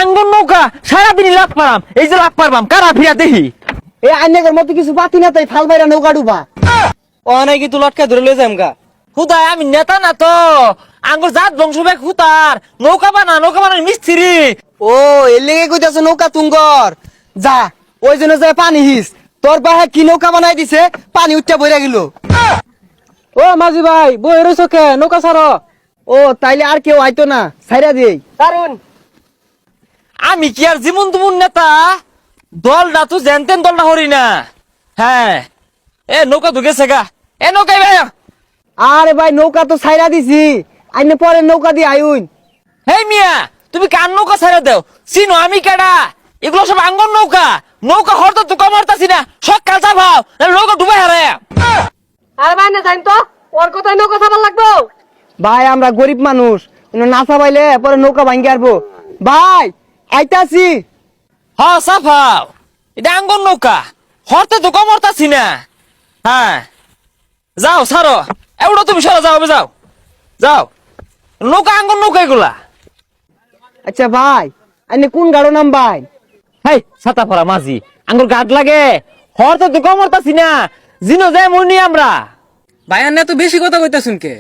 আঙ্গুর নৌকা সারাদিনই লাভ পারাম, এই যে লাভ পারবাম কারা ফিরা দেখি। এই আইনের মতো কিছু পাতি না তাই ফাল বাইরা নৌকা ডুবা ও নাই কিন্তু লটকা ধরে লয়ে যাম গা। হুদাই আমি নেতা না তো, আঙ্গুর জাত বংশ বেগ হুতার, নৌকা বানার মিস্ত্রি। ও এর লেগে কইতাছ নৌকা তুঙ্গর যা ওই জন্য যায় পানি হিস তোর বাহে কি নৌকা বানাই দিছে পানি উঠটা বইরা গেল। ও মাঝি ভাই বই রইছ কে নৌকা ছাড়ো। ও তাইলে আর কেউ আইতো না ছাইরা দেই দারুন। আমি কি আর জীবন তুমুন নেতা, দলটা তো জেনতেন দলটা হরি না। হ্যাঁ এ নৌকা তো গেছে গা, এ নৌকাই ভাই। আরে ভাই নৌকা তো ছাইরা দিছি আইনে পরে নৌকা দিয়ে আইউন। হেই মিয়া তুমি কার নৌকা ছেড়ে দেও, চিনো আমি কেডা? এগুলো সব আঙ্গন নৌকা, নৌকা হরতো তো কমারতাছি না, সকাল চা ভাও নৌকা ডুবে হারে। আর ভাই না জানি তো ওর কথাই নৌকা ছাড়া লাগবো। ভাই আমরা গরিব মানুষ নাচা পাইলে পরে নৌকা ভাঙ্গি আরবো। ভাই আইতাছি। হ সাফাও, এটা আঙ্গন নৌকা, হরতে তো কমারতাছি না। হ্যাঁ যাও সারো, এগুলো তুমি সরা যাও, যাও যাও, নৌকা আঙ্গন নৌকা এগুলা। আচ্ছা ভাই আইনে কোন গাড়ো নাম ভাই? হেই ছাতা পরা মাঝি, আঙ্গুর গাছ লাগে, হরতে তো কমারতাছি না, জিনো যায় মনি আমরা। ভাই আর না তো বেশি কথা কইতাছুন কে?